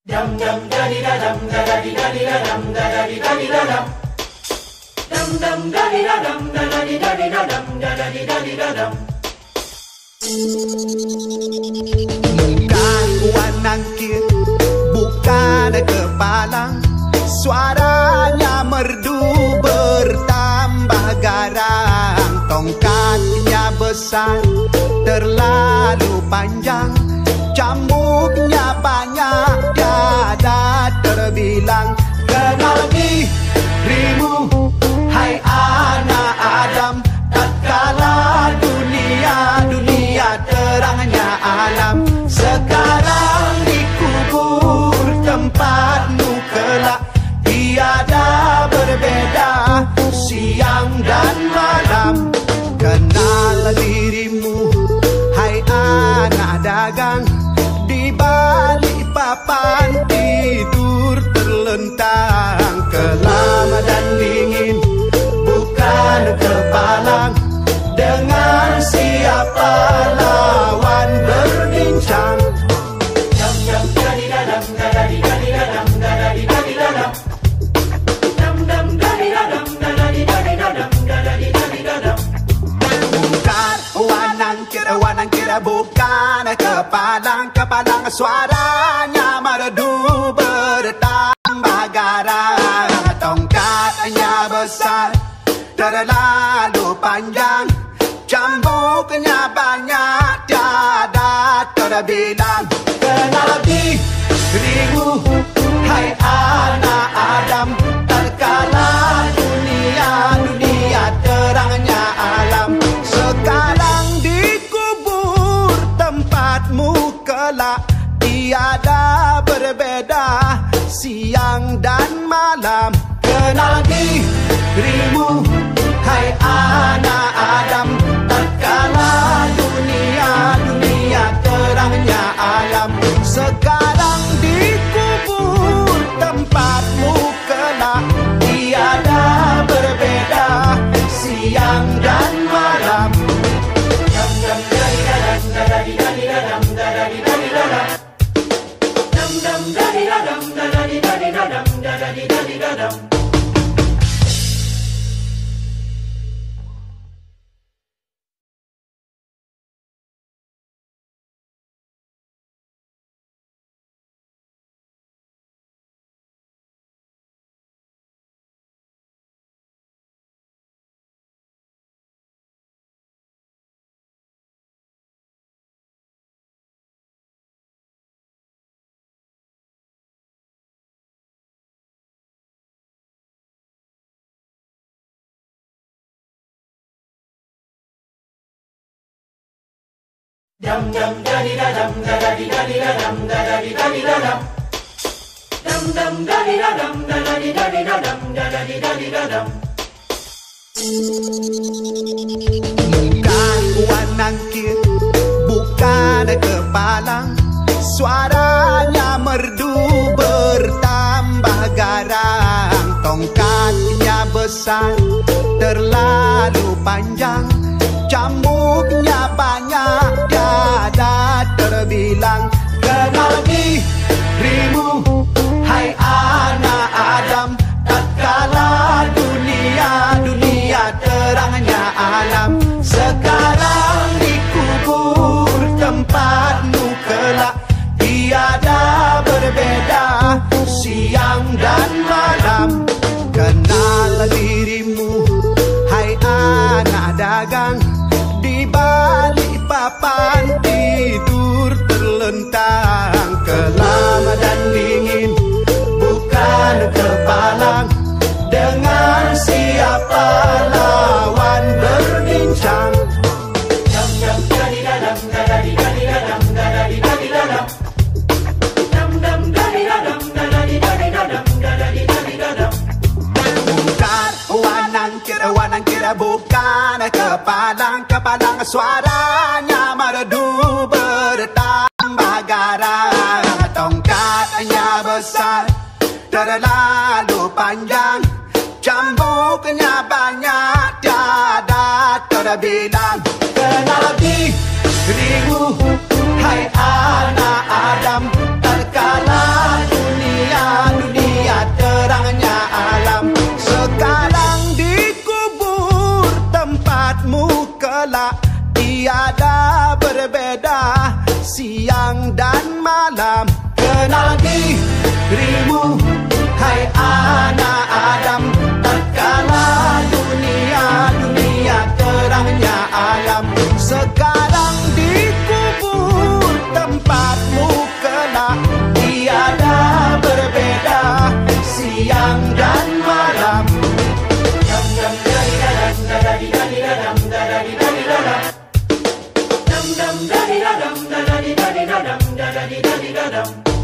Dum dum da di da dum da da di da di da dum da da di da di da dum. Dum dum da di da dum da da di da di da dum da da di da di da dum. Bukan uang nangkir, bukan kepalang, suaranya merdu bertambah garang. Tongkatnya besar, terlalu panjang, cambuknya banyak, tiada terbilang. Kenal dirimu, hai anak Adam, tatkala dunia terangnya alam. Sekarang dikubur tempatmu kelak, tiada berbeda siang dan malam. Kenal dirimu, hai anak dagang, di balik papan tidur terlentang. Kelam dan dingin, bukan kepalang, dengan siapa lawan berbincang. Dum dum da di da dum da da di da di da dum da da di da di da dum. Dum dum da di da dum da da di da di da dum da da di da di da dum. Bukan wanang kira bukan kepalang, suaranya merdu bertambah garang. Tongkatnya besar, terlalu panjang, cambuknya banyak, tiada terbilang. Kenal dirimu, hai anak Adam, tatkala dunia terangnya alam. Sekarang dikubur tempatmu kelak, tiada berbeda siang dan malam. Kenal dirimu, hai anak Adam, tatkala dunia terangnya alam. Sekarang dikubur tempatmu kelak, tiada berbeda siang dan malam. Dum dum da di da dum da da di da di da dum da da di da di da dum. Dum dum da di da dum da da di da di da dum da da di da di da dum. Dum dum da di da dum da da di da di da dum da da di da di da dum. Dum dum da di da dum da da di da di da dum da da di da di da dum. Bukan uang nangkir, bukan kepalang, suaranya merdu bertambah garang. Tongkatnya besar, terlalu panjang, cambuknya banyak, tiada terbilang. Kenal dirimu, hai anak Adam, tatkala dunia terangnya alam. Sekarang dikubur tempatmu kelak, tiada berbeda siang dan malam. Kenal dirimu, hai anak dagang, di balik papan tidur terlentang. Kelam dan dingin, bukan kepalang, dengan siapa lawan berbincang. Dum dum da di da dum da da di da di da dum da da di da di da dum. Dum dum da di da dum da da di da di da dum da da di da di da dum. Bukan wanang kira bukan kepalang, suaranya merdu bertambah garang. Tongkatnya besar, terlalu panjang, cambuknya banyak, tiada terbilang. Kenal dirimu, hai anak Adam, tatkala sekarang dikubur tempatmu kelak. Tiada berbeda siang dan malam. Dam dam dari dam dari dari dam dari dari dam. Dam dam dari dam dari dari dam dari dari dam.